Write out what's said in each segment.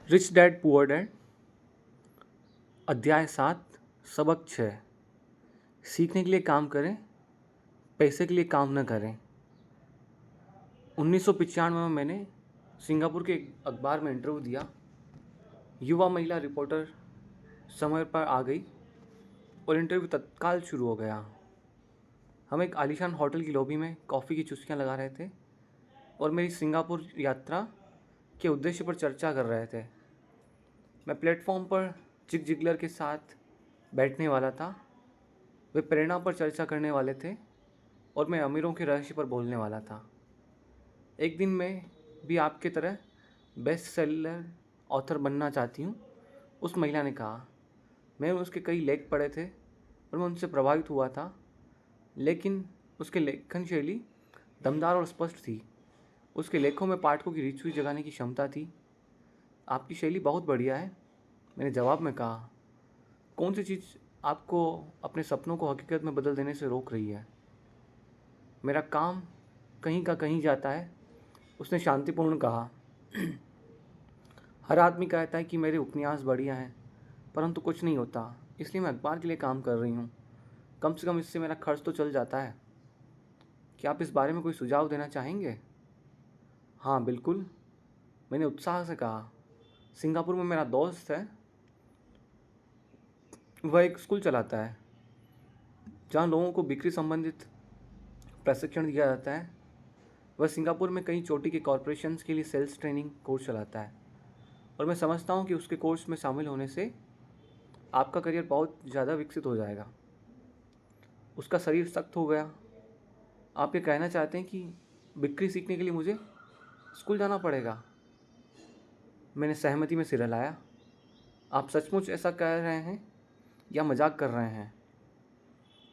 Rich dad poor dad अध्याय 7 सबक 6। सीखने के लिए काम करें, पैसे के लिए काम न करें। 1995 में मैंने सिंगापुर के एक अखबार में इंटरव्यू दिया। युवा महिला रिपोर्टर समय पर आ गई और इंटरव्यू तत्काल शुरू हो गया। हम एक आलीशान होटल की लॉबी में कॉफ़ी की चुस्कियां लगा रहे थे और मेरी सिंगापुर यात्रा के उद्देश्य पर चर्चा कर रहे थे। मैं प्लेटफॉर्म पर जिग जिगलर के साथ बैठने वाला था। वे प्रेरणा पर चर्चा करने वाले थे और मैं अमीरों के रहस्य पर बोलने वाला था। एक दिन मैं भी आपके तरह बेस्ट सेलर ऑथर बनना चाहती हूँ, उस महिला ने कहा। मैंने उसके कई लेख पढ़े थे और मैं उनसे प्रभावित हुआ था, लेकिन उसके लेखन शैली दमदार और स्पष्ट थी। उसके लेखों में पाठकों की रुचि जगाने की क्षमता थी। आपकी शैली बहुत बढ़िया है, मैंने जवाब में कहा। कौन सी चीज़ आपको अपने सपनों को हकीकत में बदल देने से रोक रही है? मेरा काम कहीं का कहीं जाता है, उसने शांतिपूर्ण कहा। हर आदमी कहता है कि मेरे उपन्यास बढ़िया हैं, परंतु कुछ नहीं होता, इसलिए मैं अखबार के लिए काम कर रही हूँ। कम से कम इससे मेरा खर्च तो चल जाता है। क्या आप इस बारे में कोई सुझाव देना चाहेंगे? हाँ बिल्कुल, मैंने उत्साह से कहा। सिंगापुर में मेरा दोस्त है, वह एक स्कूल चलाता है जहाँ लोगों को बिक्री संबंधित प्रशिक्षण दिया जाता है। वह सिंगापुर में कई चोटी के कॉरपोरेशंस के लिए सेल्स ट्रेनिंग कोर्स चलाता है और मैं समझता हूँ कि उसके कोर्स में शामिल होने से आपका करियर बहुत ज़्यादा विकसित हो जाएगा। उसका शरीर सख्त हो गया। आप ये कहना चाहते हैं कि बिक्री सीखने के लिए मुझे स्कूल जाना पड़ेगा? मैंने सहमति में सिर हिलाया। आप सचमुच ऐसा कह रहे हैं या मजाक कर रहे हैं?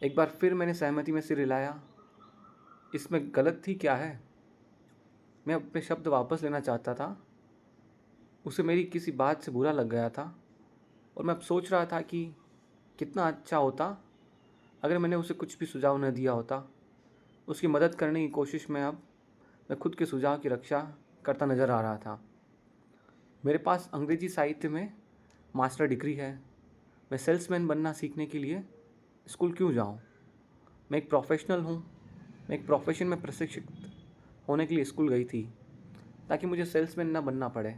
एक बार फिर मैंने सहमति में सिर हिलाया। इसमें गलत थी क्या है? मैं अपने शब्द वापस लेना चाहता था। उसे मेरी किसी बात से बुरा लग गया था और मैं अब सोच रहा था कि कितना अच्छा होता अगर मैंने उसे कुछ भी सुझाव न दिया होता। उसकी मदद करने की कोशिश में अब मैं खुद के सुझाव की रक्षा करता नज़र आ रहा था। मेरे पास अंग्रेजी साहित्य में मास्टर डिग्री है। मैं सेल्समैन बनना सीखने के लिए स्कूल क्यों जाऊं? मैं एक प्रोफेशनल हूं। मैं एक प्रोफेशन में प्रशिक्षित होने के लिए स्कूल गई थी ताकि मुझे सेल्समैन न बनना पड़े।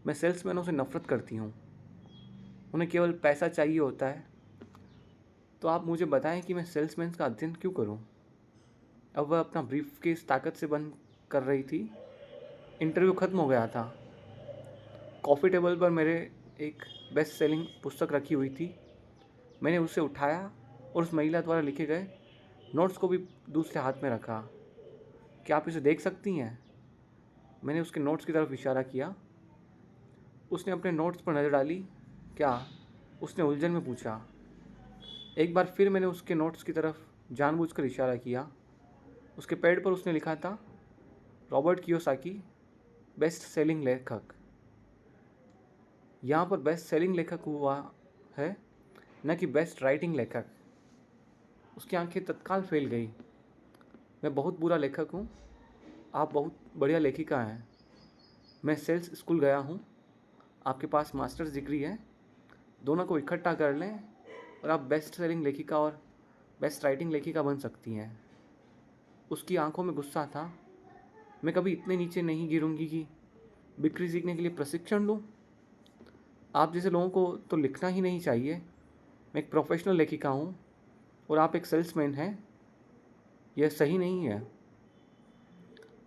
मैं सेल्समैनों से नफ़रत करती हूँ, उन्हें केवल पैसा चाहिए होता है। तो आप मुझे बताएं कि मैं सेल्समैन का अध्ययन क्यों करूं? अब वह अपना ब्रीफ केस ताकत से बंद कर रही थी। इंटरव्यू ख़त्म हो गया था। कॉफ़ी टेबल पर मेरे एक बेस्ट सेलिंग पुस्तक रखी हुई थी। मैंने उसे उठाया और उस महिला द्वारा लिखे गए नोट्स को भी दूसरे हाथ में रखा। क्या आप इसे देख सकती हैं? मैंने उसके नोट्स की तरफ इशारा किया। उसने अपने नोट्स पर नज़र डाली। क्या? उसने उलझन में पूछा। एक बार फिर मैंने उसके नोट्स की तरफ जानबूझकर इशारा किया। उसके पैड पर उसने लिखा था, रॉबर्ट कियोसाकी, बेस्ट सेलिंग लेखक। यहाँ पर बेस्ट सेलिंग लेखक हुआ है, न कि बेस्ट राइटिंग लेखक। उसकी आंखें तत्काल फैल गई। मैं बहुत बुरा लेखक हूँ, आप बहुत बढ़िया लेखिका हैं। मैं सेल्स स्कूल गया हूँ, आपके पास मास्टर्स डिग्री है। दोनों को इकट्ठा कर लें और आप बेस्ट सेलिंग लेखिका और बेस्ट राइटिंग लेखिका बन सकती हैं। उसकी आंखों में गुस्सा था। मैं कभी इतने नीचे नहीं गिरूंगी कि बिक्री सीखने के लिए प्रशिक्षण लूँ। आप जैसे लोगों को तो लिखना ही नहीं चाहिए। मैं एक प्रोफेशनल लेखिका हूँ और आप एक सेल्समैन हैं। यह सही नहीं है।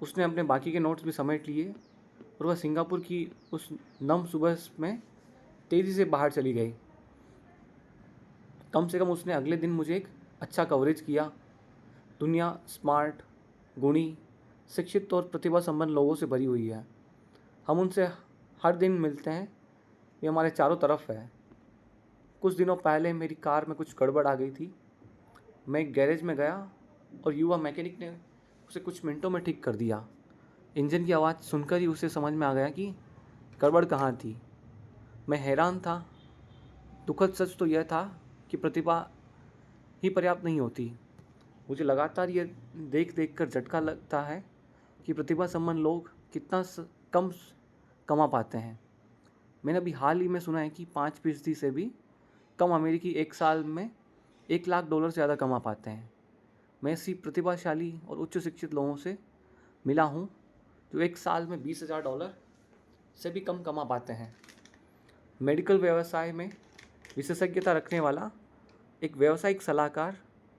उसने अपने बाकी के नोट्स भी समेट लिए और वह सिंगापुर की उस नम सुबह में तेज़ी से बाहर चली गई। कम से कम उसने अगले दिन मुझे एक अच्छा कवरेज किया। दुनिया स्मार्ट, गुणी, शिक्षित और प्रतिभा संपन्न लोगों से भरी हुई है। हम उनसे हर दिन मिलते हैं, वे हमारे चारों तरफ है। कुछ दिनों पहले मेरी कार में कुछ गड़बड़ आ गई थी। मैं एक गैरेज में गया और युवा मैकेनिक ने उसे कुछ मिनटों में ठीक कर दिया। इंजन की आवाज़ सुनकर ही उसे समझ में आ गया कि गड़बड़ कहाँ थी। मैं हैरान था। दुखद सच तो यह था कि प्रतिभा ही पर्याप्त नहीं होती। मुझे लगातार ये देख देख कर झटका लगता है कि प्रतिभा संपन्न लोग कितना कम कमा पाते हैं। मैंने अभी हाल ही में सुना है कि 5% से भी कम अमेरिकी एक साल में $1 लाख से ज़्यादा कमा पाते हैं। मैं ऐसी प्रतिभाशाली और उच्च शिक्षित लोगों से मिला हूँ जो एक साल में $20,000 से भी कम कमा पाते हैं। मेडिकल व्यवसाय में विशेषज्ञता रखने वाला एक व्यावसायिक सलाहकार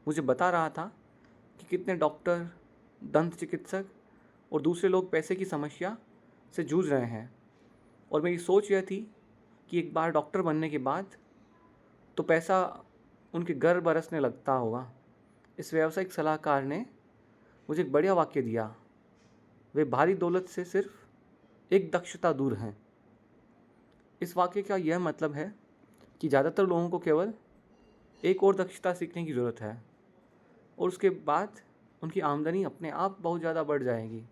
मुझे बता रहा था कि कितने डॉक्टर, दंत चिकित्सक और दूसरे लोग पैसे की समस्या से जूझ रहे हैं, और मेरी सोच यह थी कि एक बार डॉक्टर बनने के बाद तो पैसा उनके घर बरसने लगता होगा। इस व्यावसायिक सलाहकार ने मुझे एक बढ़िया वाक्य दिया, वे भारी दौलत से सिर्फ एक दक्षता दूर हैं। इस वाक्य का यह मतलब है कि ज़्यादातर लोगों को केवल एक और दक्षता सीखने की ज़रूरत है और उसके बाद उनकी आमदनी अपने आप बहुत ज़्यादा बढ़ जाएगी।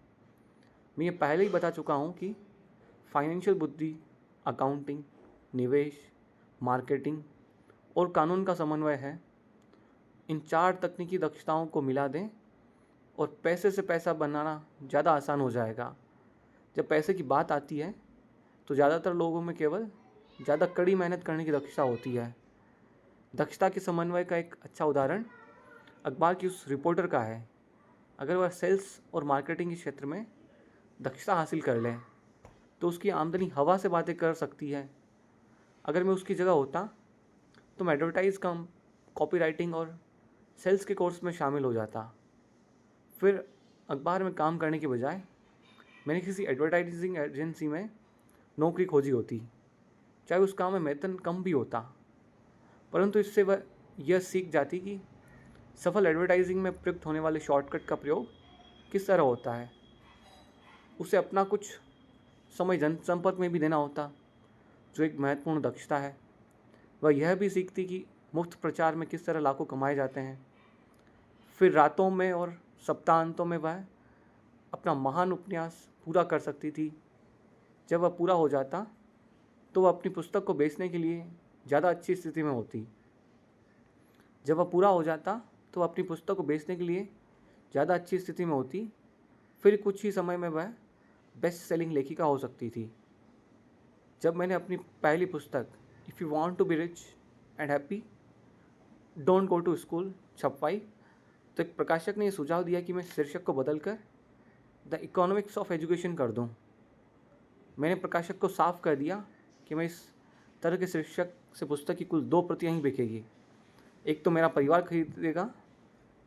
मैं ये पहले ही बता चुका हूँ कि फाइनेंशियल बुद्धि, अकाउंटिंग, निवेश, मार्केटिंग और कानून का समन्वय है। इन 4 तकनीकी दक्षताओं को मिला दें और पैसे से पैसा बनाना ज़्यादा आसान हो जाएगा। जब पैसे की बात आती है तो ज़्यादातर लोगों में केवल ज़्यादा कड़ी मेहनत करने की दक्षता होती है। दक्षता के समन्वय का एक अच्छा उदाहरण अखबार की उस रिपोर्टर का है। अगर वह सेल्स और मार्केटिंग के क्षेत्र में दक्षता हासिल कर ले तो उसकी आमदनी हवा से बातें कर सकती है। अगर मैं उसकी जगह होता तो मैं एडवर्टाइज कम कॉपी राइटिंग और सेल्स के कोर्स में शामिल हो जाता। फिर अखबार में काम करने के बजाय मैंने किसी एडवर्टाइजिंग एजेंसी में नौकरी खोजी होती, चाहे उस काम में वेतन कम भी होता, परंतु इससे वह यह सीख जाती कि सफल एडवर्टाइजिंग में प्रयुक्त होने वाले शॉर्टकट का प्रयोग किस तरह होता है। उसे अपना कुछ समय जनसंपर्क में भी देना होता, जो एक महत्वपूर्ण दक्षता है। वह यह भी सीखती कि मुफ्त प्रचार में किस तरह लाखों कमाए जाते हैं। फिर रातों में और सप्ताहांतों में वह अपना महान उपन्यास पूरा कर सकती थी। जब वह पूरा हो जाता तो वह अपनी पुस्तक को बेचने के लिए ज़्यादा अच्छी स्थिति में होती। फिर कुछ ही समय में वह बेस्ट सेलिंग लेखिका हो सकती थी। जब मैंने अपनी पहली पुस्तक if you want to be rich and happy don't go to school छपवाई तो एक प्रकाशक ने यह सुझाव दिया कि मैं शीर्षक को बदलकर द इकोनॉमिक्स ऑफ एजुकेशन कर दूं। मैंने प्रकाशक को साफ कर दिया कि मैं इस तरह के शीर्षक से पुस्तक की कुल 2 प्रतियां ही बिकेगी। एक तो मेरा परिवार खरीदेगा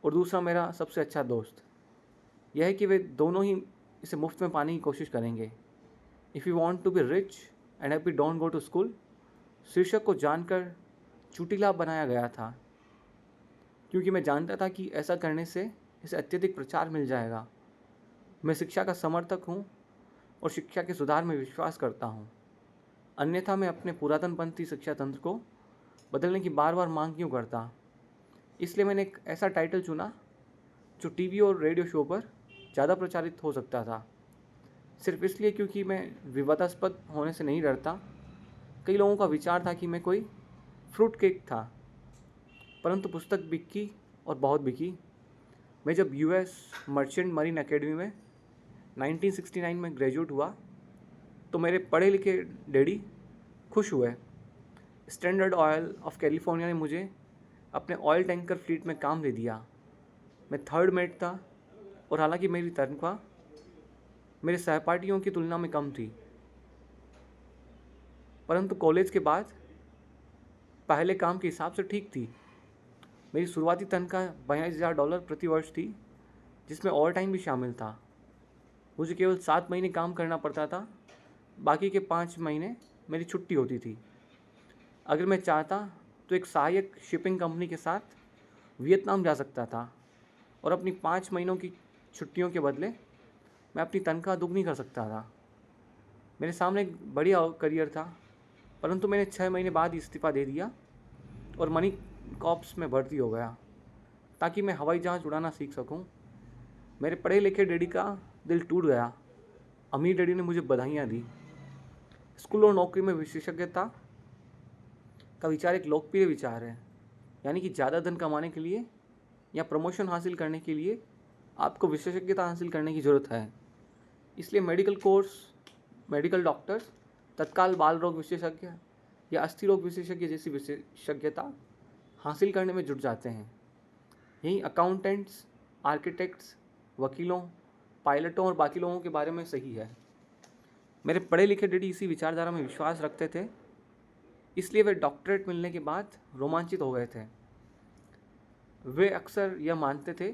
और दूसरा मेरा सबसे अच्छा दोस्त। यह है कि वे दोनों ही इसे मुफ्त में पाने की कोशिश करेंगे। If you want to be rich and happy don't go to school शीर्षक को जानकर चुटिला बनाया गया था, क्योंकि मैं जानता था कि ऐसा करने से इसे अत्यधिक प्रचार मिल जाएगा। मैं शिक्षा का समर्थक हूँ और शिक्षा के सुधार में विश्वास करता हूँ, अन्यथा मैं अपने पुरातनपंथी शिक्षा तंत्र को बदलने की बार बार मांग क्यों करता। इसलिए मैंने एक ऐसा टाइटल चुना जो टीवी और रेडियो शो पर ज़्यादा प्रचारित हो सकता था, सिर्फ इसलिए क्योंकि मैं विवादास्पद होने से नहीं डरता। कई लोगों का विचार था कि मैं कोई फ्रूट केक था, परंतु पुस्तक बिकी और बहुत बिकी। मैं जब यूएस मर्चेंट मरीन एकेडमी में 1969 में ग्रेजुएट हुआ तो मेरे पढ़े लिखे डैडी खुश हुए। स्टैंडर्ड ऑयल ऑफ कैलिफोर्निया ने मुझे अपने ऑयल टैंकर फ्लीट में काम दे दिया। मैं 3rd मेट था और हालांकि मेरी तनख्वाह मेरे सहपाठियों की तुलना में कम थी, परंतु कॉलेज के बाद पहले काम के हिसाब से ठीक थी। मेरी शुरुआती तनख्वाह $22,000 प्रति वर्ष थी, जिसमें ओवर टाइम भी शामिल था। मुझे केवल 7 महीने काम करना पड़ता था, बाकी के 5 महीने मेरी छुट्टी होती थी। अगर मैं चाहता तो एक सहायक शिपिंग कंपनी के साथ वियतनाम जा सकता था और अपनी 5 महीनों की छुट्टियों के बदले मैं अपनी तनख्वाह दुगनी कर सकता था। मेरे सामने एक बढ़िया करियर था, परंतु मैंने 6 महीने बाद ही इस्तीफ़ा दे दिया और मनी कॉप्स में भर्ती हो गया ताकि मैं हवाई जहाज़ उड़ाना सीख सकूं। मेरे पढ़े लिखे डैडी का दिल टूट गया। अमीर डैडी ने मुझे बधाइयाँ दी। स्कूल और नौकरी में विशेषज्ञता का विचार एक लोकप्रिय विचार है, यानी कि ज़्यादा धन कमाने के लिए या प्रमोशन हासिल करने के लिए आपको विशेषज्ञता हासिल करने की ज़रूरत है। इसलिए मेडिकल कोर्स, मेडिकल डॉक्टर्स तत्काल बाल रोग विशेषज्ञ या अस्थि रोग विशेषज्ञ जैसी विशेषज्ञता हासिल करने में जुट जाते हैं। यही अकाउंटेंट्स, आर्किटेक्ट्स, वकीलों, पायलटों और बाकी लोगों के बारे में सही है। मेरे पढ़े लिखे डैडी इसी विचारधारा में विश्वास रखते थे, इसलिए वे डॉक्टरेट मिलने के बाद रोमांचित हो गए थे। वे अक्सर यह मानते थे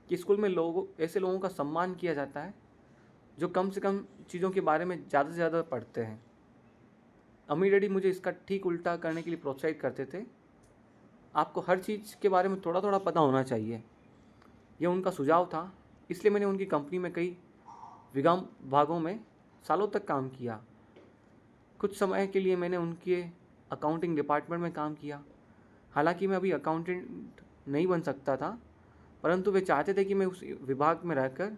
कि स्कूल में ऐसे लोगों का सम्मान किया जाता है जो कम से कम चीज़ों के बारे में ज़्यादा से ज़्यादा पढ़ते हैं। अम्मी डैडी मुझे इसका ठीक उल्टा करने के लिए प्रोत्साहित करते थे। आपको हर चीज़ के बारे में थोड़ा थोड़ा पता होना चाहिए, यह उनका सुझाव था। इसलिए मैंने उनकी कंपनी में कई विभागों में सालों तक काम किया। कुछ समय के लिए मैंने उनके अकाउंटिंग डिपार्टमेंट में काम किया। हालांकि मैं अभी अकाउंटेंट नहीं बन सकता था, परंतु वे चाहते थे कि मैं उस विभाग में रहकर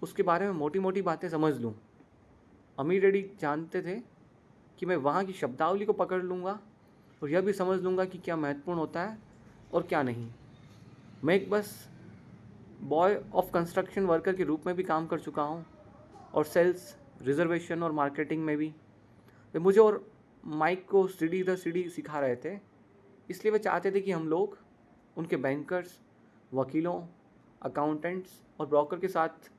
उसके बारे में मोटी मोटी बातें समझ लूँ। अम्मी डैडी जानते थे कि मैं वहाँ की शब्दावली को पकड़ लूँगा और यह भी समझ लूँगा कि क्या महत्वपूर्ण होता है और क्या नहीं। मैं एक बस बॉय ऑफ कंस्ट्रक्शन वर्कर के रूप में भी काम कर चुका हूँ और सेल्स, रिजर्वेशन और मार्केटिंग में भी। वे मुझे और माइक को सीढ़ी दर सीढ़ी सिखा रहे थे। इसलिए वे चाहते थे कि हम लोग उनके बैंकर्स, वकीलों, अकाउंटेंट्स और ब्रोकर के साथ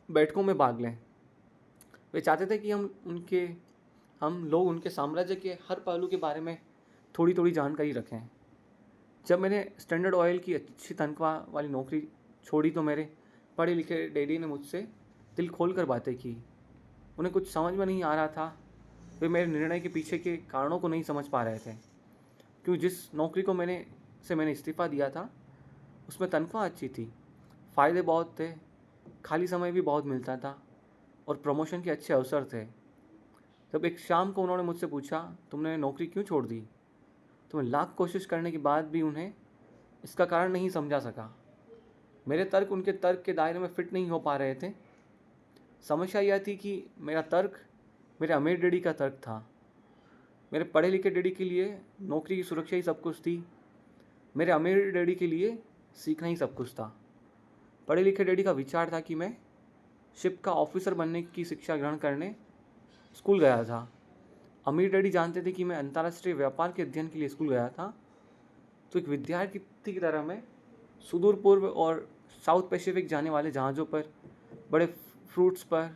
बैठकों में भाग लें। वे चाहते थे कि हम लोग उनके साम्राज्य के हर पहलू के बारे में थोड़ी थोड़ी जानकारी रखें। जब मैंने स्टैंडर्ड ऑयल की अच्छी तनख्वाह वाली नौकरी छोड़ी तो मेरे पढ़े लिखे डैडी ने मुझसे दिल खोल कर बातें की। उन्हें कुछ समझ में नहीं आ रहा था। वे मेरे निर्णय के पीछे के कारणों को नहीं समझ पा रहे थे। क्यों जिस नौकरी को मैंने इस्तीफ़ा दिया था उसमें तनख्वाह अच्छी थी, फ़ायदे बहुत थे, खाली समय भी बहुत मिलता था और प्रमोशन के अच्छे अवसर थे। तब एक शाम को उन्होंने मुझसे पूछा, तुमने नौकरी क्यों छोड़ दी? तो मैं लाख कोशिश करने के बाद भी उन्हें इसका कारण नहीं समझा सका। मेरे तर्क उनके तर्क के दायरे में फिट नहीं हो पा रहे थे। समस्या यह थी कि मेरा तर्क मेरे अमीर डैडी का तर्क था। मेरे पढ़े लिखे डैडी के लिए नौकरी की सुरक्षा ही सब कुछ थी। मेरे अमीर डैडी के लिए सीखना ही सब कुछ था। पढ़े लिखे डैडी का विचार था कि मैं शिप का ऑफिसर बनने की शिक्षा ग्रहण करने स्कूल गया था। अमीर डैडी जानते थे कि मैं अंतर्राष्ट्रीय व्यापार के अध्ययन के लिए स्कूल गया था। तो एक विद्यार्थी की तरह मैं सुदूर पूर्व और साउथ पैसिफिक जाने वाले जहाज़ों पर, बड़े फ्रूट्स पर,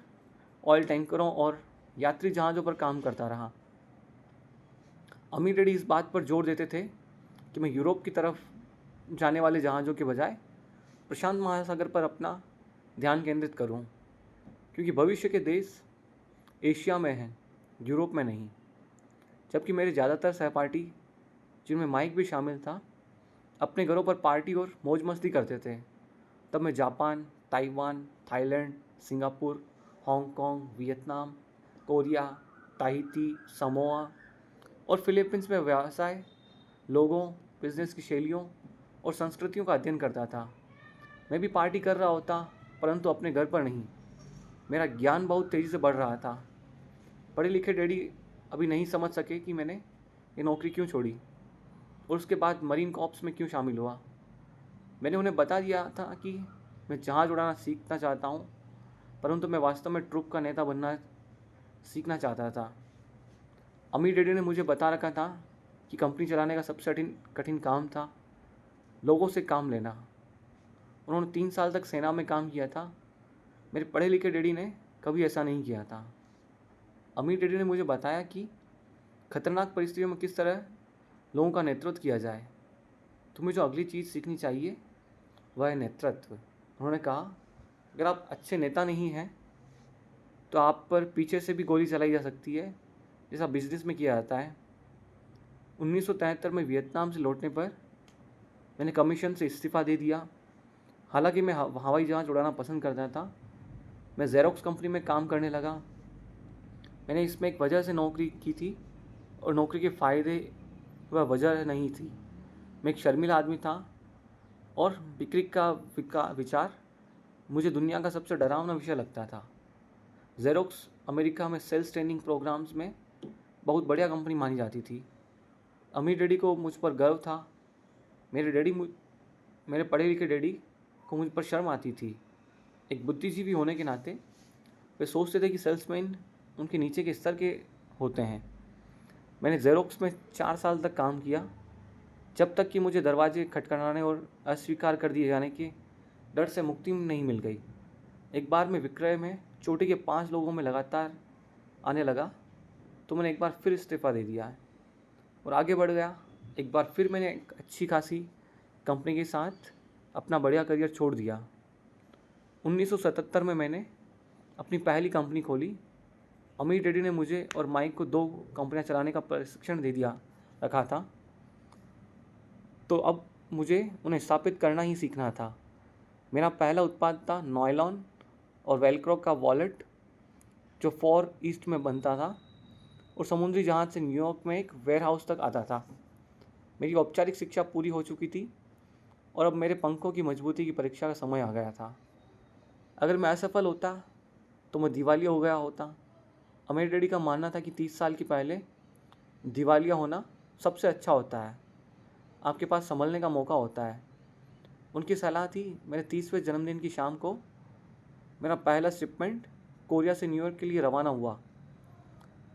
ऑयल टैंकरों और यात्री जहाज़ों पर काम करता रहा। अमीर डैडी इस बात पर जोर देते थे कि मैं यूरोप की तरफ जाने वाले जहाज़ों के बजाय प्रशांत महासागर पर अपना ध्यान केंद्रित करूं, क्योंकि भविष्य के देश एशिया में हैं, यूरोप में नहीं। जबकि मेरे ज़्यादातर सहपाठी, जिनमें माइक भी शामिल था, अपने घरों पर पार्टी और मौज मस्ती करते थे, तब मैं Japan, Taiwan, Thailand, Singapore, Hong Kong, Vietnam, Korea, Tahiti, Samoa और फिलीपींस में व्यवसाय, लोगों, बिजनेस की शैलियों और संस्कृतियों का अध्ययन करता था। मैं भी पार्टी कर रहा होता, परंतु अपने घर पर नहीं। मेरा ज्ञान बहुत तेज़ी से बढ़ रहा था। पढ़े लिखे डैडी अभी नहीं समझ सके कि मैंने ये नौकरी क्यों छोड़ी और उसके बाद मरीन कॉर्प्स में क्यों शामिल हुआ। मैंने उन्हें बता दिया था कि मैं जहाज़ उड़ाना सीखना चाहता हूँ, परंतु मैं वास्तव में ट्रुप का नेता बनना सीखना चाहता था। अमीर डैडी ने मुझे बता रखा था कि कंपनी चलाने का सबसे कठिन काम था लोगों से काम लेना। उन्होंने 3 साल तक सेना में काम किया था। मेरे पढ़े लिखे डैडी ने कभी ऐसा नहीं किया था। अमीर डैडी ने मुझे बताया कि खतरनाक परिस्थितियों में किस तरह लोगों का नेतृत्व किया जाए। तुम्हें जो अगली चीज़ सीखनी चाहिए वह है नेतृत्व। उन्होंने कहा, अगर आप अच्छे नेता नहीं हैं तो आप पर पीछे से भी गोली चलाई जा सकती है, जैसा बिजनेस में किया जाता है। 1973 में वियतनाम से लौटने पर मैंने कमीशन से इस्तीफ़ा दे दिया। हालांकि मैं हवाई जहाज़ उड़ाना पसंद करता था। मैं ज़ेरोक्स कंपनी में काम करने लगा। मैंने इसमें एक वजह से नौकरी की थी और नौकरी के फ़ायदे वह वजह नहीं थी। मैं एक शर्मीला आदमी था और बिक्री का विचार मुझे दुनिया का सबसे डरावना विषय लगता था। ज़ेरोक्स अमेरिका में सेल्स ट्रेनिंग प्रोग्राम्स में बहुत बढ़िया कंपनी मानी जाती थी। अमीर डैडी को मुझ पर गर्व था। मेरे पढ़े लिखे डैडी को मुझ पर शर्म आती थी। एक बुद्धिजीवी होने के नाते वे सोचते थे कि सेल्समैन उनके नीचे के स्तर के होते हैं। मैंने ज़ेरोक्स में 4 साल तक काम किया, जब तक कि मुझे दरवाजे खटखटाने और अस्वीकार कर दिए जाने के डर से मुक्ति नहीं मिल गई। एक बार मैं विक्रय में चोटी के 5 लोगों में लगातार आने लगा तो मैंने एक बार फिर इस्तीफ़ा दे दिया और आगे बढ़ गया। एक बार फिर मैंने एक अच्छी खासी कंपनी के साथ अपना बढ़िया करियर छोड़ दिया। 1977 में मैंने अपनी पहली कंपनी खोली। अमीर डैडी ने मुझे और माइक को 2 कंपनियां चलाने का प्रशिक्षण दे दिया रखा था, तो अब मुझे उन्हें स्थापित करना ही सीखना था। मेरा पहला उत्पाद था नॉयलॉन और वेलक्रो का वॉलेट, जो फॉर ईस्ट में बनता था और समुद्री जहाज़ से न्यूयॉर्क में एक वेयरहाउस तक आता था। मेरी औपचारिक शिक्षा पूरी हो चुकी थी और अब मेरे पंखों की मजबूती की परीक्षा का समय आ गया था। अगर मैं असफल होता तो मैं दिवालिया हो गया होता। मेरे डैडी का मानना था कि 30 साल के पहले दिवालिया होना सबसे अच्छा होता है, आपके पास संभलने का मौका होता है। उनकी सलाह थी। मेरे 30वें जन्मदिन की शाम को मेरा पहला शिपमेंट कोरिया से न्यूयॉर्क के लिए रवाना हुआ।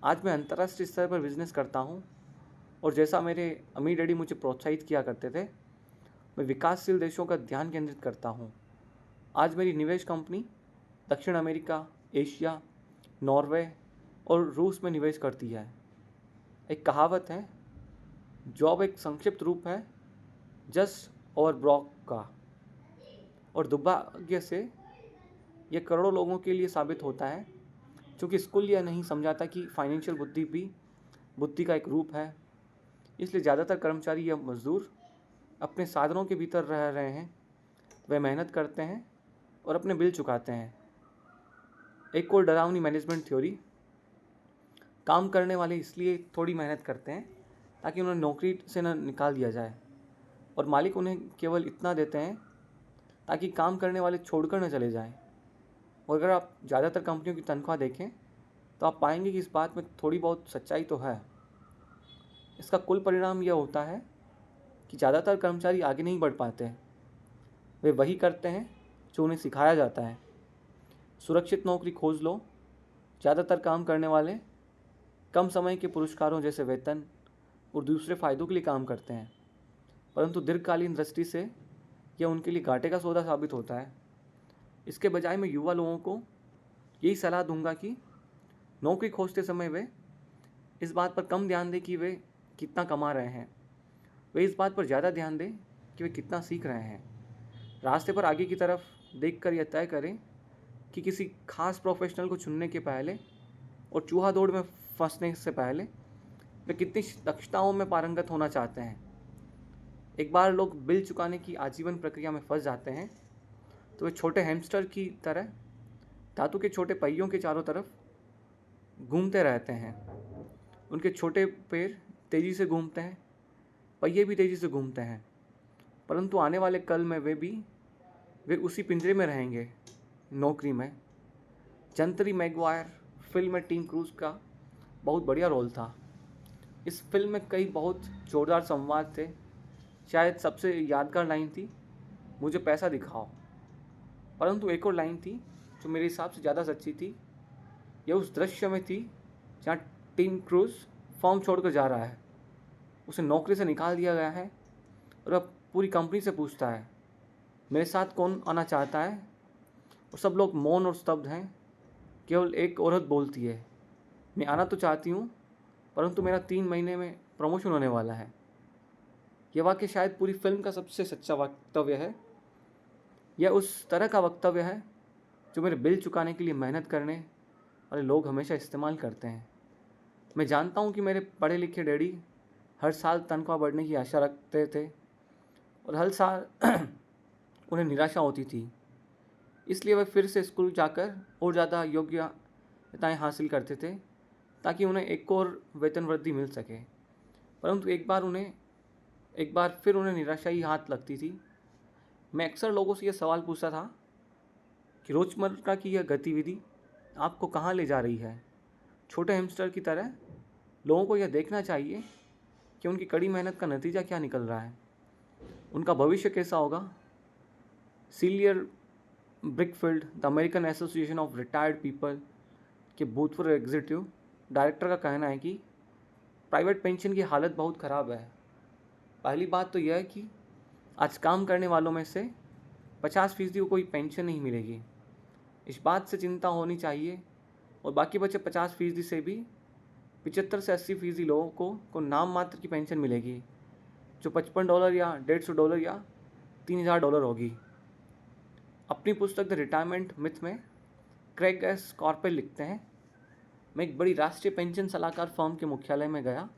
आज मैं अंतर्राष्ट्रीय स्तर पर बिजनेस करता हूँ और जैसा मेरे अमीर डैडी मुझे प्रोत्साहित किया करते थे, मैं विकासशील देशों का ध्यान केंद्रित करता हूँ। आज मेरी निवेश कंपनी दक्षिण अमेरिका, एशिया, नॉर्वे और रूस में निवेश करती है। एक कहावत है, जॉब एक संक्षिप्त रूप है जस्ट और ब्रॉक का, और दुर्भाग्य से यह करोड़ों लोगों के लिए साबित होता है, क्योंकि स्कूल यह नहीं समझाता कि फाइनेंशियल बुद्धि भी बुद्धि का एक रूप है। इसलिए ज़्यादातर कर्मचारी या मजदूर अपने साधनों के भीतर रह रहे हैं। वे मेहनत करते हैं और अपने बिल चुकाते हैं। एक और डरावनी मैनेजमेंट थ्योरी, काम करने वाले इसलिए थोड़ी मेहनत करते हैं ताकि उन्हें नौकरी से न निकाल दिया जाए, और मालिक उन्हें केवल इतना देते हैं ताकि काम करने वाले छोड़कर न चले जाएं। और अगर आप ज़्यादातर कंपनियों की तनख्वाह देखें तो आप पाएंगे कि इस बात में थोड़ी बहुत सच्चाई तो है। इसका कुल परिणाम यह होता है कि ज़्यादातर कर्मचारी आगे नहीं बढ़ पाते। वे वही करते हैं जो उन्हें सिखाया जाता है। सुरक्षित नौकरी खोज लो। ज़्यादातर काम करने वाले कम समय के पुरस्कारों जैसे वेतन और दूसरे फ़ायदों के लिए काम करते हैं, परंतु दीर्घकालीन दृष्टि से यह उनके लिए घाटे का सौदा साबित होता है। इसके बजाय मैं युवा लोगों को यही सलाह दूंगा कि नौकरी खोजते समय वे इस बात पर कम ध्यान दें कि वे कितना कमा रहे हैं, वे इस बात पर ज़्यादा ध्यान दें कि वे कितना सीख रहे हैं। रास्ते पर आगे की तरफ देखकर यह तय करें कि किसी खास प्रोफेशनल को चुनने के पहले और चूहा दौड़ में फंसने से पहले वे कितनी दक्षताओं में पारंगत होना चाहते हैं। एक बार लोग बिल चुकाने की आजीवन प्रक्रिया में फंस जाते हैं तो वे छोटे हैमस्टर की तरह धातु के छोटे पहियों के चारों तरफ घूमते रहते हैं। उनके छोटे पैर तेज़ी से घूमते हैं, पहिए भी तेज़ी से घूमते हैं, परंतु आने वाले कल में वे उसी पिंजरे में रहेंगे, नौकरी में। जंतरी मैगवायर फिल्म में टीम क्रूज का बहुत बढ़िया रोल था। इस फिल्म में कई बहुत जोरदार संवाद थे। शायद सबसे यादगार लाइन थी, मुझे पैसा दिखाओ। परंतु एक और लाइन थी जो मेरे हिसाब से ज़्यादा सच्ची थी। यह उस दृश्य में थी जहाँ टीम क्रूज फॉर्म छोड़कर जा रहा है। उसे नौकरी से निकाल दिया गया है और अब पूरी कंपनी से पूछता है, मेरे साथ कौन आना चाहता है? और सब लोग मौन और स्तब्ध हैं। केवल एक औरत बोलती है, मैं आना तो चाहती हूँ, परंतु मेरा 3 महीने में प्रमोशन होने वाला है। यह वाक्य शायद पूरी फिल्म का सबसे सच्चा वक्तव्य है। यह उस तरह का वक्तव्य है जो मेरे बिल चुकाने के लिए मेहनत करने वाले लोग हमेशा इस्तेमाल करते हैं। मैं जानता हूँ कि मेरे पढ़े लिखे डैडी हर साल तनख्वाह बढ़ने की आशा रखते थे और हर साल उन्हें निराशा होती थी। इसलिए वे फिर से स्कूल जाकर और ज़्यादा योग्यताएं हासिल करते थे ताकि उन्हें एक और वेतन वृद्धि मिल सके। परंतु एक बार फिर उन्हें निराशा ही हाथ लगती थी। मैं अक्सर लोगों से यह सवाल पूछता था कि रोज़मर्रा की यह गतिविधि आपको कहाँ ले जा रही है। छोटे हैमस्टर की तरह लोगों को यह देखना चाहिए कि उनकी कड़ी मेहनत का नतीजा क्या निकल रहा है, उनका भविष्य कैसा होगा। Cyril Brickfield, the American Association of Retired People, के भूतपूर्व एग्जीक्यूटिव डायरेक्टर का कहना है कि प्राइवेट पेंशन की हालत बहुत ख़राब है। पहली बात तो यह है कि आज काम करने वालों में से 50% को कोई पेंशन नहीं मिलेगी। इस बात से चिंता होनी चाहिए। और बाकी बचे 50% से भी 75 से 80% लोगों को नाम मात्र की पेंशन मिलेगी, जो $55 या $150 या $3000 होगी। अपनी पुस्तक द रिटायरमेंट मिथ में क्रेग एस कॉर्पेल लिखते हैं, मैं एक बड़ी राष्ट्रीय पेंशन सलाहकार फर्म के मुख्यालय में गया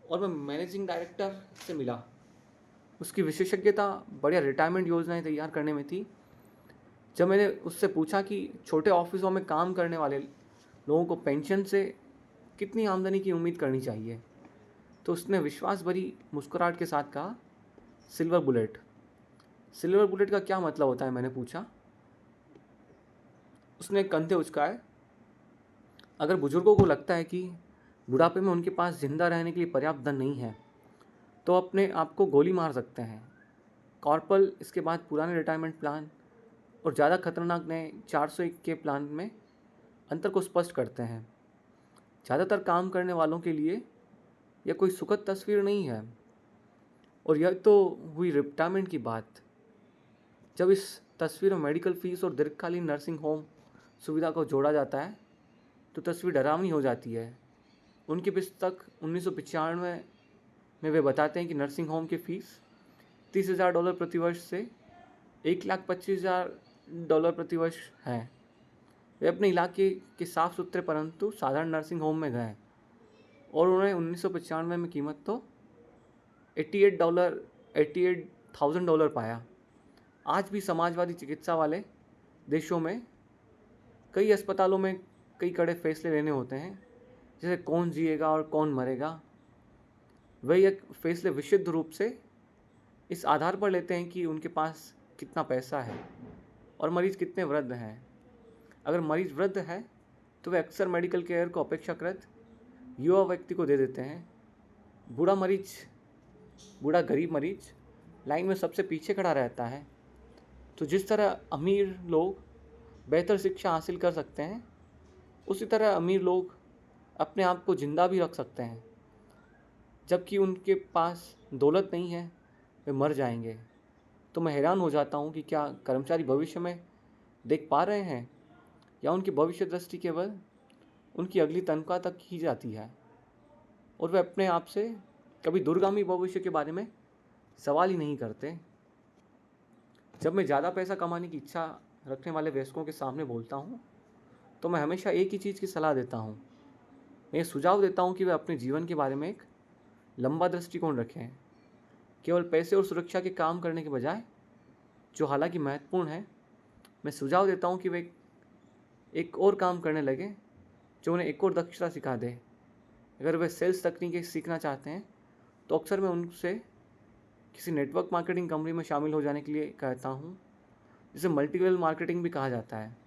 और मैं मैनेजिंग डायरेक्टर से मिला। उसकी विशेषज्ञता बढ़िया रिटायरमेंट योजनाएं तैयार करने में थी। जब मैंने उससे पूछा कि छोटे ऑफिसों में काम करने वाले लोगों को पेंशन से कितनी आमदनी की उम्मीद करनी चाहिए, तो उसने विश्वास भरी मुस्कुराहट के साथ कहा, सिल्वर बुलेट। सिल्वर बुलेट का क्या मतलब होता है, मैंने पूछा। उसने कंधे उचकाए। अगर बुजुर्गों को लगता है कि बुढ़ापे में उनके पास जिंदा रहने के लिए पर्याप्त धन नहीं है, तो अपने आप को गोली मार सकते हैं। कॉर्पल इसके बाद पुराने रिटायरमेंट प्लान और ज़्यादा खतरनाक नए 401 के प्लान में अंतर को स्पष्ट करते हैं। ज़्यादातर काम करने वालों के लिए यह कोई सुखद तस्वीर नहीं है। और यह तो हुई रिटायरमेंट की बात। जब इस तस्वीर में मेडिकल फीस और दीर्घकालीन नर्सिंग होम सुविधा को जोड़ा जाता है तो तस्वीर डरावनी हो जाती है। उनकी पुस्तक 1995 में वे बताते हैं कि नर्सिंग होम की फ़ीस $30,000 प्रतिवर्ष से $1,25,000 प्रतिवर्ष है। वे अपने इलाके के साफ सुथरे परंतु साधारण नर्सिंग होम में गए और उन्होंने 1995 में कीमत तो $88,000 पाया। आज भी समाजवादी चिकित्सा वाले देशों में कई अस्पतालों में कई कड़े फैसले लेने होते हैं, जैसे कौन जिएगा और कौन मरेगा। वे ये फैसले विशुद्ध रूप से इस आधार पर लेते हैं कि उनके पास कितना पैसा है और मरीज़ कितने वृद्ध हैं। अगर मरीज़ वृद्ध है तो वे अक्सर मेडिकल केयर को अपेक्षाकृत युवा व्यक्ति को दे देते हैं। बूढ़ा गरीब मरीज लाइन में सबसे पीछे खड़ा रहता है। तो जिस तरह अमीर लोग बेहतर शिक्षा हासिल कर सकते हैं, उसी तरह अमीर लोग अपने आप को जिंदा भी रख सकते हैं। जबकि उनके पास दौलत नहीं है, वे मर जाएंगे। तो मैं हैरान हो जाता हूँ कि क्या कर्मचारी भविष्य में देख पा रहे हैं या उनकी भविष्य दृष्टि केवल उनकी अगली तनख्वाह तक ही जाती है और वे अपने आप से कभी दूरगामी भविष्य के बारे में सवाल ही नहीं करते। जब मैं ज़्यादा पैसा कमाने की इच्छा रखने वाले वयस्कों के सामने बोलता हूँ तो मैं हमेशा एक ही चीज़ की सलाह देता हूँ। मैं ये सुझाव देता हूँ कि वे अपने जीवन के बारे में एक लंबा दृष्टिकोण रखें, केवल पैसे और सुरक्षा के काम करने के बजाय, जो हालांकि महत्वपूर्ण है। मैं सुझाव देता हूँ कि वे एक और काम करने लगे जो उन्हें एक और दक्षता सिखा दे। अगर वे सेल्स तकनीकें सीखना चाहते हैं तो अक्सर मैं उनसे किसी नेटवर्क मार्केटिंग कंपनी में शामिल हो जाने के लिए कहता हूँ, जिसे मल्टीलेवल मार्केटिंग भी कहा जाता है।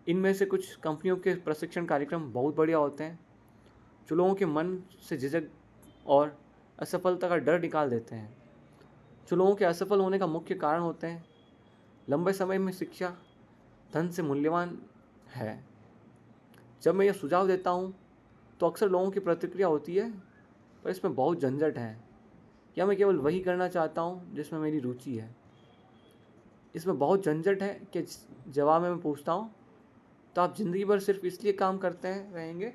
इनमें से कुछ कंपनियों के प्रशिक्षण कार्यक्रम बहुत बढ़िया होते हैं, जो लोगों के मन से झिझक और असफलता का डर निकाल देते हैं, जो लोगों के असफल होने का मुख्य कारण होते हैं। लंबे समय में शिक्षा धन से मूल्यवान है। जब मैं यह सुझाव देता हूँ तो अक्सर लोगों की प्रतिक्रिया होती है, पर इसमें बहुत झंझट है, या मैं केवल वही करना चाहता हूँ जिसमें मेरी रुचि है। इसमें बहुत झंझट है कि जवाब में मैं पूछता हूँ, तो आप ज़िंदगी भर सिर्फ इसलिए काम करते रहेंगे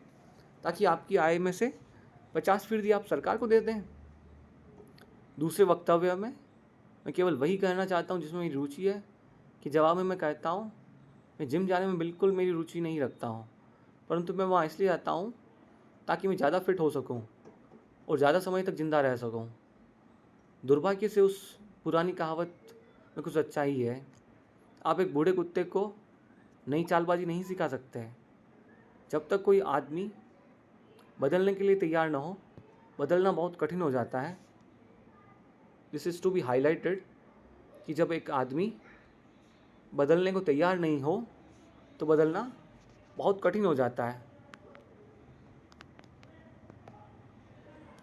ताकि आपकी आय में से 50% आप सरकार को दे दें। दूसरे वक्तव्य में मैं केवल वही करना चाहता हूँ जिसमें मेरी रुचि है कि जवाब में मैं कहता हूँ, मैं जिम जाने में बिल्कुल मेरी रुचि नहीं रखता हूँ, परंतु मैं वहाँ इसलिए आता हूँ ताकि मैं ज़्यादा फिट हो सकूँ और ज़्यादा समय तक जिंदा रह सकूँ। दुर्भाग्य से उस पुरानी कहावत में कुछ सच्चाई है। आप एक बूढ़े कुत्ते को नई चालबाजी नहीं सिखा सकते। जब तक कोई आदमी बदलने के लिए तैयार न हो, बदलना बहुत कठिन हो जाता है। This is to be highlighted कि जब एक आदमी बदलने को तैयार नहीं हो तो बदलना बहुत कठिन हो जाता है।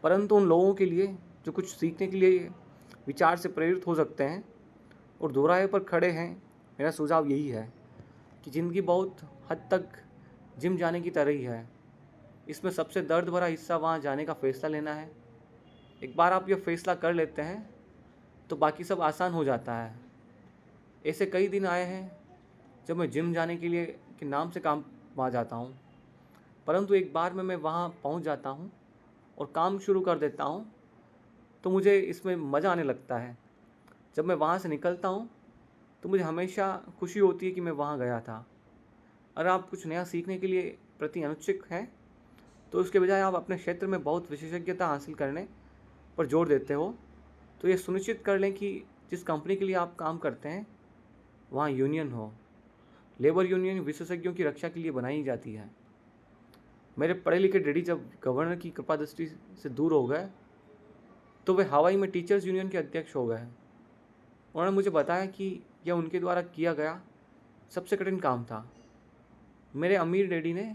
परंतु उन लोगों के लिए जो कुछ सीखने के लिए विचार से प्रेरित हो सकते हैं और दोहराए पर खड़े हैं, मेरा सुझाव यही है कि ज़िंदगी बहुत हद तक जिम जाने की तरह ही है। इसमें सबसे दर्द भरा हिस्सा वहाँ जाने का फ़ैसला लेना है। एक बार आप ये फ़ैसला कर लेते हैं तो बाकी सब आसान हो जाता है। ऐसे कई दिन आए हैं जब मैं जिम जाने के लिए के नाम से काम वहाँ जाता हूँ, परंतु एक बार में मैं वहाँ पहुँच जाता हूँ और काम शुरू कर देता हूँ तो मुझे इसमें मज़ा आने लगता है। जब मैं वहाँ से निकलता हूँ तो मुझे हमेशा खुशी होती है कि मैं वहाँ गया था। अगर आप कुछ नया सीखने के लिए प्रति अनुत्सुक हैं तो उसके बजाय आप अपने क्षेत्र में बहुत विशेषज्ञता हासिल करने पर जोर देते हो, तो ये सुनिश्चित कर लें कि जिस कंपनी के लिए आप काम करते हैं वहाँ यूनियन हो। लेबर यूनियन विशेषज्ञों की रक्षा के लिए बनाई जाती है। मेरे पढ़े लिखे डैडी जब गवर्नर की कृपा दृष्टि से दूर हो गए तो वे हवाई में टीचर्स यूनियन के अध्यक्ष हो गए। उन्होंने मुझे बताया कि यह उनके द्वारा किया गया सबसे कठिन काम था। मेरे अमीर डैडी ने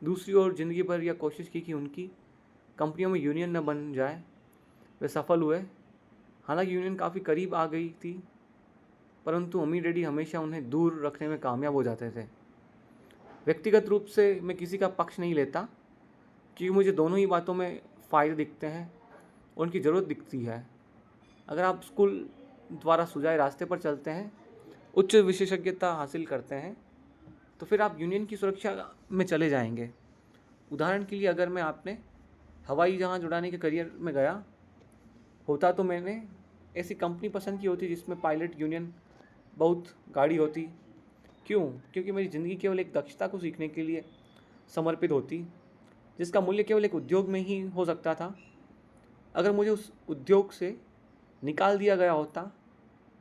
दूसरी ओर ज़िंदगी भर यह कोशिश की कि उनकी कंपनियों में यूनियन न बन जाए। वे सफल हुए, हालांकि यूनियन काफ़ी करीब आ गई थी, परंतु अमीर डैडी हमेशा उन्हें दूर रखने में कामयाब हो जाते थे। व्यक्तिगत रूप से मैं किसी का पक्ष नहीं लेता, क्योंकि मुझे दोनों ही बातों में फ़ायदे दिखते हैं और उनकी ज़रूरत दिखती है। अगर आप स्कूल द्वारा सुझाए रास्ते पर चलते हैं, उच्च विशेषज्ञता हासिल करते हैं, तो फिर आप यूनियन की सुरक्षा में चले जाएंगे। उदाहरण के लिए, अगर मैं आपने हवाई जहाज़ उड़ाने के करियर में गया होता तो मैंने ऐसी कंपनी पसंद की होती जिसमें पायलट यूनियन बहुत गाढ़ी होती। क्यों? क्योंकि मेरी ज़िंदगी केवल एक दक्षता को सीखने के लिए समर्पित होती, जिसका मूल्य केवल एक उद्योग में ही हो सकता था। अगर मुझे उस उद्योग से निकाल दिया गया होता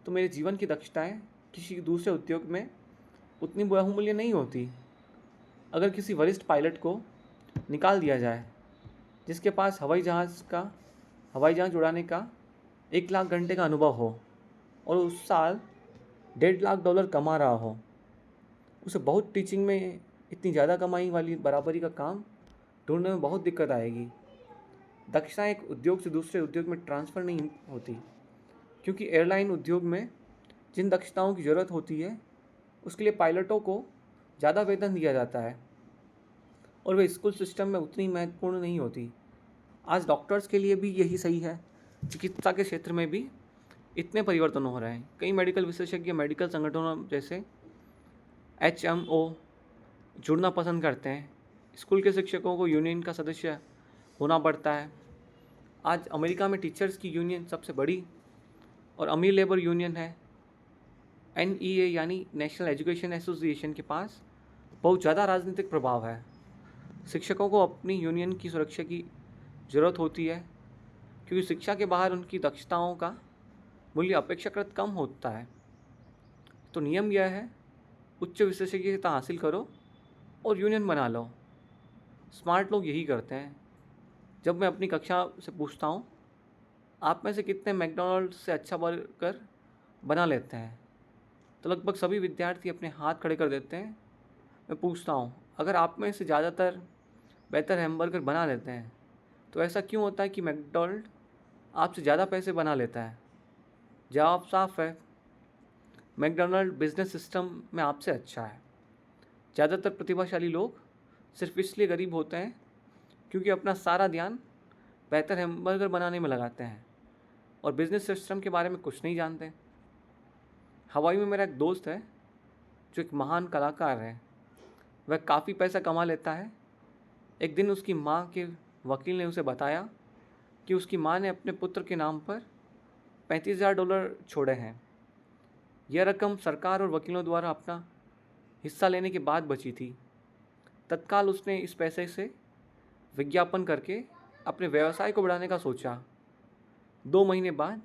तो मेरे जीवन की दक्षताएं किसी दूसरे उद्योग में उतनी बहुमूल्य नहीं होती। अगर किसी वरिष्ठ पायलट को निकाल दिया जाए जिसके पास हवाई जहाज़ उड़ाने का 1 लाख घंटे का अनुभव हो और उस साल $1.5 लाख कमा रहा हो, उसे बहुत टीचिंग में इतनी ज़्यादा कमाई वाली बराबरी का काम ढूंढने में बहुत दिक्कत आएगी। दक्षता एक उद्योग से दूसरे उद्योग में ट्रांसफ़र नहीं होती, क्योंकि एयरलाइन उद्योग में जिन दक्षताओं की ज़रूरत होती है उसके लिए पायलटों को ज़्यादा वेतन दिया जाता है और वे स्कूल सिस्टम में उतनी महत्वपूर्ण नहीं होती। आज डॉक्टर्स के लिए भी यही सही है। चिकित्सा के क्षेत्र में भी इतने परिवर्तन हो रहे हैं। कई मेडिकल विशेषज्ञ मेडिकल संगठनों जैसे HMO जुड़ना पसंद करते हैं। स्कूल के शिक्षकों को यूनियन का सदस्य होना पड़ता है। आज अमेरिका में टीचर्स की यूनियन सबसे बड़ी और अमीर लेबर यूनियन है। NEA यानी नेशनल एजुकेशन एसोसिएशन के पास बहुत ज़्यादा राजनीतिक प्रभाव है। शिक्षकों को अपनी यूनियन की सुरक्षा की ज़रूरत होती है, क्योंकि शिक्षा के बाहर उनकी दक्षताओं का मूल्य अपेक्षाकृत कम होता है। तो नियम यह है, उच्च विशेषज्ञता हासिल करो और यूनियन बना लो। स्मार्ट लोग यही करते हैं। जब मैं अपनी कक्षा से पूछता हूँ, आप में से कितने मैकडॉनल्ड्स से अच्छा बर्गर बना लेते हैं, तो लगभग सभी विद्यार्थी अपने हाथ खड़े कर देते हैं। मैं पूछता हूँ, अगर आप में से ज़्यादातर बेहतर हैमबर्गर बना लेते हैं तो ऐसा क्यों होता है कि मैकडॉनल्ड आपसे ज़्यादा पैसे बना लेता है? जवाब साफ है, मैकडॉनल्ड बिजनेस सिस्टम में आपसे अच्छा है। ज़्यादातर प्रतिभाशाली लोग सिर्फ इसलिए गरीब होते हैं क्योंकि अपना सारा ध्यान बेहतर हैमबर्गर बनाने में लगाते हैं और बिजनेस सिस्टम के बारे में कुछ नहीं जानते। हवाई में मेरा एक दोस्त है जो एक महान कलाकार है। वह काफ़ी पैसा कमा लेता है। एक दिन उसकी माँ के वकील ने उसे बताया कि उसकी माँ ने अपने पुत्र के नाम पर $35,000 छोड़े हैं। यह रकम सरकार और वकीलों द्वारा अपना हिस्सा लेने के बाद बची थी। तत्काल उसने इस पैसे से विज्ञापन करके अपने व्यवसाय को बढ़ाने का सोचा। 2 महीने बाद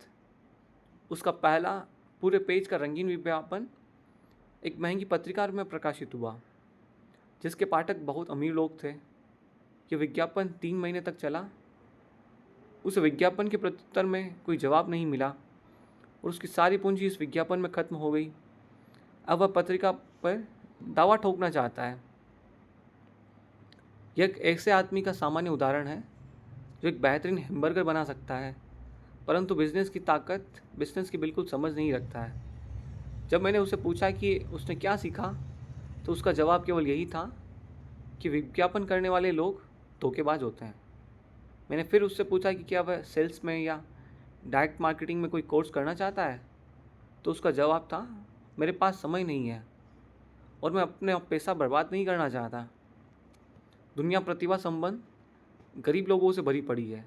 उसका पहला पूरे पेज का रंगीन विज्ञापन एक महंगी पत्रिका में प्रकाशित हुआ, जिसके पाठक बहुत अमीर लोग थे। यह विज्ञापन 3 महीने तक चला। उस विज्ञापन के प्रत्युत्तर में कोई जवाब नहीं मिला और उसकी सारी पूंजी इस विज्ञापन में ख़त्म हो गई। अब वह पत्रिका पर दावा ठोकना चाहता है। यह एक ऐसे आदमी का सामान्य उदाहरण है जो एक बेहतरीन हैमबर्गर बना सकता है, परंतु बिजनेस की बिल्कुल समझ नहीं रखता है। जब मैंने उसे पूछा कि उसने क्या सीखा, तो उसका जवाब केवल यही था कि विज्ञापन करने वाले लोग धोखेबाज होते हैं। मैंने फिर उससे पूछा कि क्या वह सेल्स में या डायरेक्ट मार्केटिंग में कोई कोर्स करना चाहता है, तो उसका जवाब था, मेरे पास समय नहीं है और मैं अपने पैसा बर्बाद नहीं करना चाहता। दुनिया प्रतिभा संबंध गरीब लोगों से भरी पड़ी है।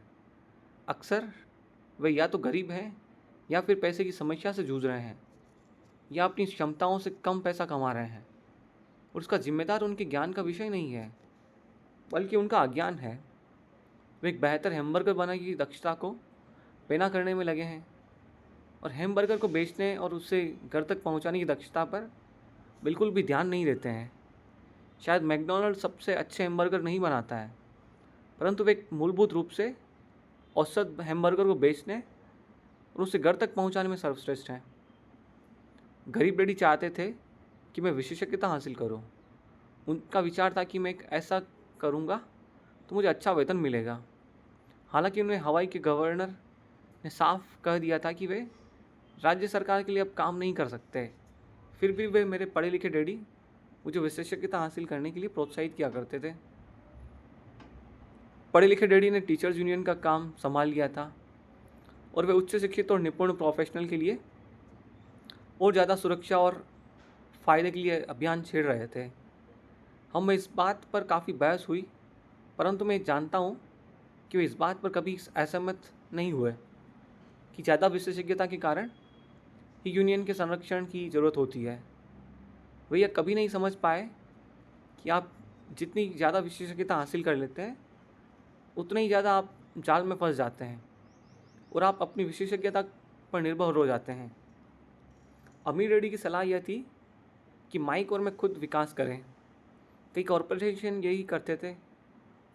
अक्सर वे या तो गरीब हैं या फिर पैसे की समस्या से जूझ रहे हैं या अपनी क्षमताओं से कम पैसा कमा रहे हैं, और उसका जिम्मेदार उनके ज्ञान का विषय नहीं है बल्कि उनका अज्ञान है। वे एक बेहतर हैमबर्गर बनाने की दक्षता को पैना करने में लगे हैं और हैमबर्गर को बेचने और उसे घर तक पहुंचाने की दक्षता पर बिल्कुल भी ध्यान नहीं देते हैं। शायद मैकडॉनल्ड सबसे अच्छे हैमबर्गर नहीं बनाता है, परंतु वे मूलभूत रूप से औसत हैमबर्गर को बेचने और उसे घर तक पहुंचाने में सर्वश्रेष्ठ हैं। गरीब डैडी चाहते थे कि मैं विशेषज्ञता हासिल करूं। उनका विचार था कि मैं एक ऐसा करूंगा तो मुझे अच्छा वेतन मिलेगा। हालांकि उन्हें हवाई के गवर्नर ने साफ कह दिया था कि वे राज्य सरकार के लिए अब काम नहीं कर सकते, फिर भी वे मेरे पढ़े लिखे डैडी मुझे विशेषज्ञता हासिल करने के लिए प्रोत्साहित किया करते थे। पढ़े लिखे डैडी ने टीचर्स यूनियन का काम संभाल लिया था और वे उच्च शिक्षित और निपुण प्रोफेशनल के लिए और ज़्यादा सुरक्षा और फ़ायदे के लिए अभियान छेड़ रहे थे। हम इस बात पर काफ़ी बहस हुई, परंतु मैं जानता हूँ कि वे इस बात पर कभी असहमत नहीं हुए कि ज़्यादा विशेषज्ञता के कारण ही यूनियन के संरक्षण की ज़रूरत होती है। वे यह कभी नहीं समझ पाए कि आप जितनी ज़्यादा विशेषज्ञता हासिल कर लेते हैं उतना ही ज़्यादा आप जाल में फंस जाते हैं और आप अपनी विशेषज्ञता पर निर्भर हो जाते हैं। अमीर डैडी की सलाह यह थी कि माइक और मैं खुद विकास करें। कई कॉरपोरेशन यही करते थे।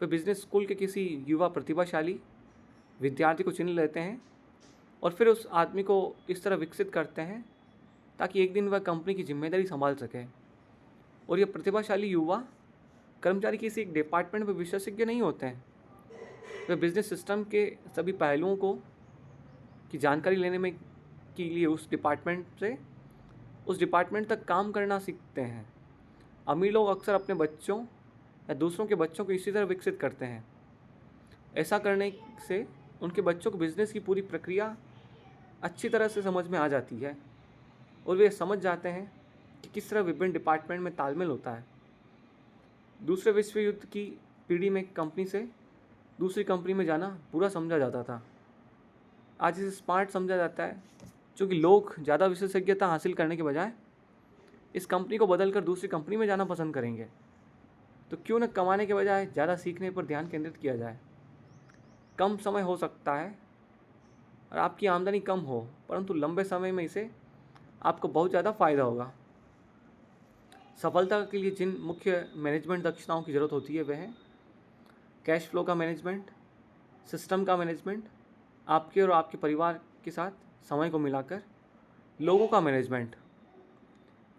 वे बिजनेस स्कूल के किसी युवा प्रतिभाशाली विद्यार्थी को चुन लेते हैं और फिर उस आदमी को इस तरह विकसित करते हैं ताकि एक दिन वह कंपनी की जिम्मेदारी संभाल सके। और यह प्रतिभाशाली युवा कर्मचारी किसी एक डिपार्टमेंट में विशेषज्ञ नहीं होते हैं। वे बिजनेस सिस्टम के सभी पहलुओं को की जानकारी लेने में के लिए उस डिपार्टमेंट तक काम करना सीखते हैं। अमीर लोग अक्सर अपने बच्चों या दूसरों के बच्चों को इसी तरह विकसित करते हैं। ऐसा करने से उनके बच्चों को बिजनेस की पूरी प्रक्रिया अच्छी तरह से समझ में आ जाती है और वे समझ जाते हैं कि किस तरह विभिन्न डिपार्टमेंट में तालमेल होता है। दूसरे विश्व युद्ध की पीढ़ी में कंपनी से दूसरी कंपनी में जाना बुरा समझा जाता था। आज इसे स्मार्ट समझा जाता है, क्योंकि लोग ज़्यादा विशेषज्ञता हासिल करने के बजाय इस कंपनी को बदलकर दूसरी कंपनी में जाना पसंद करेंगे। तो क्यों न कमाने के बजाय ज़्यादा सीखने पर ध्यान केंद्रित किया जाए। कम समय हो सकता है और आपकी आमदनी कम हो, परंतु लंबे समय में इसे आपको बहुत ज़्यादा फ़ायदा होगा। सफलता के लिए जिन मुख्य मैनेजमेंट दक्षताओं की ज़रूरत होती है वह है कैश फ्लो का मैनेजमेंट, सिस्टम का मैनेजमेंट, आपके और आपके परिवार के साथ समय को मिलाकर लोगों का मैनेजमेंट।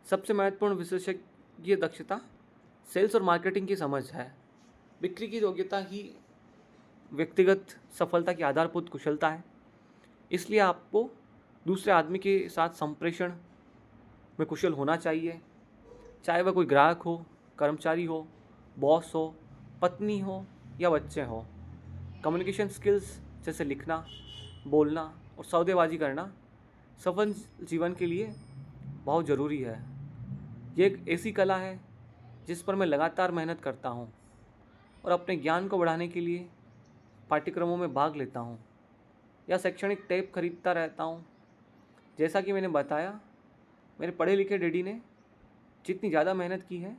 सबसे महत्वपूर्ण विशेषज्ञ दक्षता सेल्स और मार्केटिंग की समझ है। बिक्री की योग्यता ही व्यक्तिगत सफलता की आधारभूत कुशलता है। इसलिए आपको दूसरे आदमी के साथ संप्रेषण में कुशल होना चाहिए, चाहे वह कोई ग्राहक हो, कर्मचारी हो, बॉस हो, पत्नी हो या बच्चे हो। कम्युनिकेशन स्किल्स जैसे लिखना, बोलना और सौदेबाजी करना सफल जीवन के लिए बहुत ज़रूरी है। ये एक ऐसी कला है जिस पर मैं लगातार मेहनत करता हूँ और अपने ज्ञान को बढ़ाने के लिए पाठ्यक्रमों में भाग लेता हूँ या शैक्षणिक टेप खरीदता रहता हूँ। जैसा कि मैंने बताया, मेरे पढ़े लिखे डैडी ने जितनी ज़्यादा मेहनत की है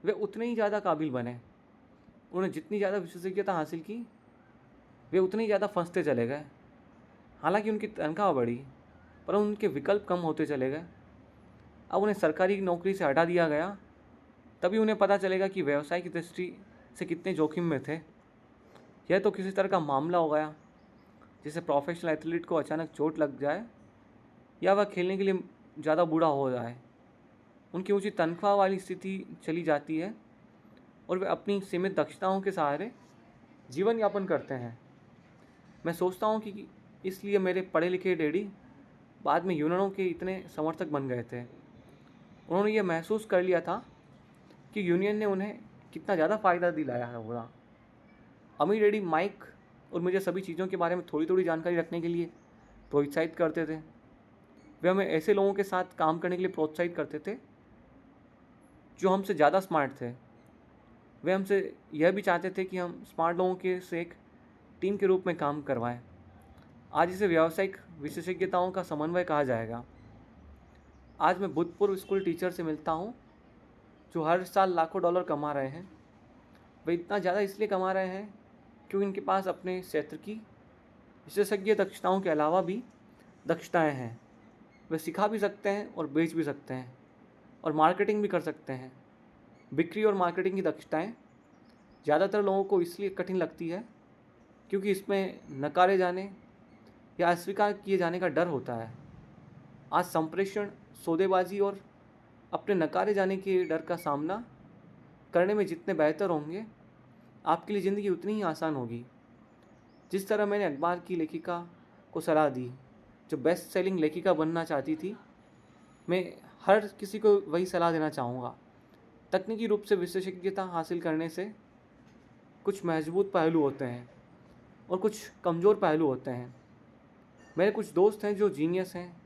वे उतने ही ज़्यादा काबिल बने। उन्होंने जितनी ज़्यादा विशेषज्ञता हासिल की वे उतने ही ज़्यादा फंसते चले गए। हालांकि उनकी तनख्वाह बढ़ी, पर उनके विकल्प कम होते चले गए। अब उन्हें सरकारी नौकरी से हटा दिया गया, तभी उन्हें पता चलेगा कि व्यवसाय की दृष्टि से कितने जोखिम में थे। यह तो किसी तरह का मामला हो गया जैसे प्रोफेशनल एथलीट को अचानक चोट लग जाए या वह खेलने के लिए ज़्यादा बूढ़ा हो जाए। उनकी ऊंची तनख्वाह वाली स्थिति चली जाती है और वे अपनी सीमित दक्षताओं के सहारे जीवन यापन करते हैं। मैं सोचता हूँ कि इसलिए मेरे पढ़े लिखे डैडी बाद में यूनियनों के इतने समर्थक बन गए थे। उन्होंने ये महसूस कर लिया था कि यूनियन ने उन्हें कितना ज़्यादा फ़ायदा दिलाया है होगा। अमीर डैडी माइक और मुझे सभी चीज़ों के बारे में थोड़ी थोड़ी जानकारी रखने के लिए प्रोत्साहित करते थे। वे हमें ऐसे लोगों के साथ काम करने के लिए प्रोत्साहित करते थे जो हमसे ज़्यादा स्मार्ट थे। वे हमसे यह भी चाहते थे कि हम स्मार्ट लोगों के से एक टीम के रूप में काम करवाएं। आज इसे व्यावसायिक विशेषज्ञताओं का समन्वय कहा जाएगा। आज मैं भूतपूर्व स्कूल टीचर से मिलता हूँ जो हर साल लाखों डॉलर कमा रहे हैं। वे इतना ज़्यादा इसलिए कमा रहे हैं क्योंकि इनके पास अपने क्षेत्र की विशेषज्ञ दक्षताओं के अलावा भी दक्षताएं हैं। वे सिखा भी सकते हैं और बेच भी सकते हैं और मार्केटिंग भी कर सकते हैं। बिक्री और मार्केटिंग की दक्षताएं ज़्यादातर लोगों को इसलिए कठिन लगती है क्योंकि इसमें नकारे जाने या अस्वीकार किए जाने का डर होता है। आज संप्रेषण, सौदेबाजी और अपने नकारे जाने के डर का सामना करने में जितने बेहतर होंगे, आपके लिए ज़िंदगी उतनी ही आसान होगी। जिस तरह मैंने अखबार की लेखिका को सलाह दी जो बेस्ट सेलिंग लेखिका बनना चाहती थी, मैं हर किसी को वही सलाह देना चाहूँगा। तकनीकी रूप से विशेषज्ञता हासिल करने से कुछ मजबूत पहलू होते हैं और कुछ कमज़ोर पहलू होते हैं। मेरे कुछ दोस्त हैं जो जीनियस हैं,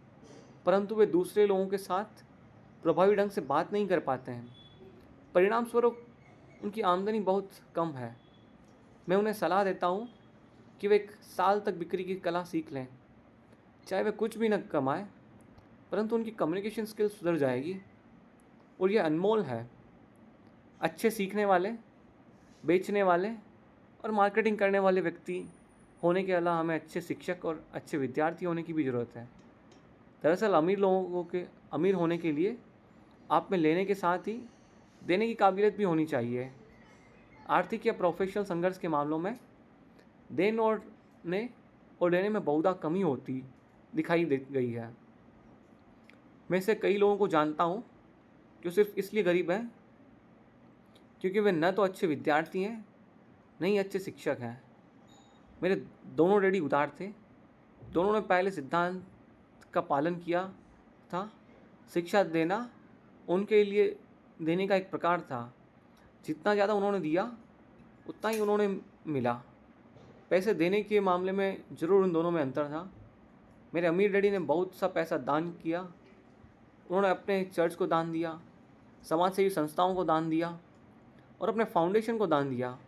परंतु वे दूसरे लोगों के साथ प्रभावी ढंग से बात नहीं कर पाते हैं। परिणाम स्वरूप उनकी आमदनी बहुत कम है। मैं उन्हें सलाह देता हूँ कि वे 1 साल तक बिक्री की कला सीख लें। चाहे वे कुछ भी न कमाएं, परंतु उनकी कम्युनिकेशन स्किल सुधर जाएगी और यह अनमोल है। अच्छे सीखने वाले, बेचने वाले और मार्केटिंग करने वाले व्यक्ति होने के अलावा हमें अच्छे शिक्षक और अच्छे विद्यार्थी होने की भी ज़रूरत है। दरअसल अमीर लोगों के अमीर होने के लिए आप में लेने के साथ ही देने की काबिलियत भी होनी चाहिए। आर्थिक या प्रोफेशनल संघर्ष के मामलों में देने और लेने में बहुधा कमी होती दिखाई दे गई है। मैं से कई लोगों को जानता हूँ जो सिर्फ इसलिए गरीब हैं क्योंकि वे न तो अच्छे विद्यार्थी हैं, न ही अच्छे शिक्षक हैं। मेरे दोनों डैडी उदार थे। दोनों ने पहले सिद्धांत का पालन किया था। शिक्षा देना उनके लिए देने का एक प्रकार था। जितना ज़्यादा उन्होंने दिया उतना ही उन्होंने मिला। पैसे देने के मामले में ज़रूर उन दोनों में अंतर था। मेरे अमीर डैडी ने बहुत सा पैसा दान किया। उन्होंने अपने चर्च को दान दिया, समाज सेवी संस्थाओं को दान दिया और अपने फाउंडेशन को दान दिया।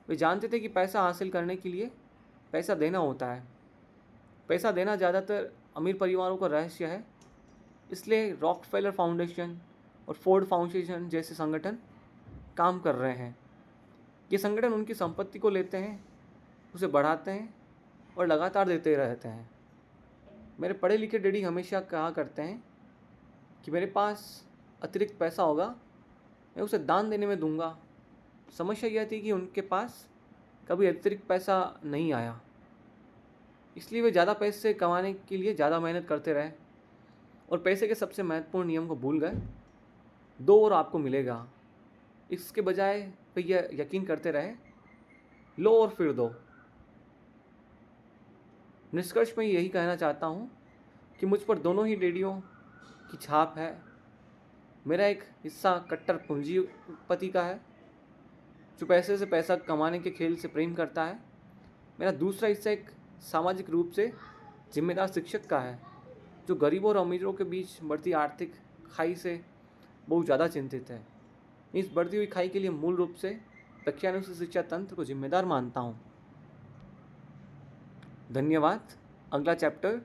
वे जानते थे कि पैसा हासिल करने के लिए पैसा देना होता है। पैसा देना ज़्यादातर अमीर परिवारों का रहस्य है। इसलिए रॉकफेलर फाउंडेशन और फोर्ड फाउंडेशन जैसे संगठन काम कर रहे हैं। ये संगठन उनकी संपत्ति को लेते हैं, उसे बढ़ाते हैं और लगातार देते रहते हैं। मेरे पढ़े लिखे डैडी हमेशा कहा करते हैं कि मेरे पास अतिरिक्त पैसा होगा, मैं उसे दान देने में दूंगा। समस्या यह थी कि उनके पास कभी अतिरिक्त पैसा नहीं आया, इसलिए वे ज़्यादा पैसे कमाने के लिए ज़्यादा मेहनत करते रहे और पैसे के सबसे महत्वपूर्ण नियम को भूल गए, दो और आपको मिलेगा। इसके बजाय वे यह यकीन करते रहे, लो और फिर दो। निष्कर्ष में यही कहना चाहता हूँ कि मुझ पर दोनों ही डैडियों की छाप है। मेरा एक हिस्सा कट्टर पूंजीपति का है जो पैसे से पैसा कमाने के खेल से प्रेम करता है। मेरा दूसरा हिस्सा एक सामाजिक रूप से जिम्मेदार शिक्षक का है जो गरीबों और अमीरों के बीच बढ़ती आर्थिक खाई से बहुत ज़्यादा चिंतित है। इस बढ़ती हुई खाई के लिए मूल रूप से व्याख्यानुसार शिक्षा तंत्र को जिम्मेदार मानता हूँ। धन्यवाद। अगला चैप्टर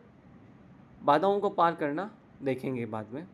बाधाओं को पार करना देखेंगे बाद में।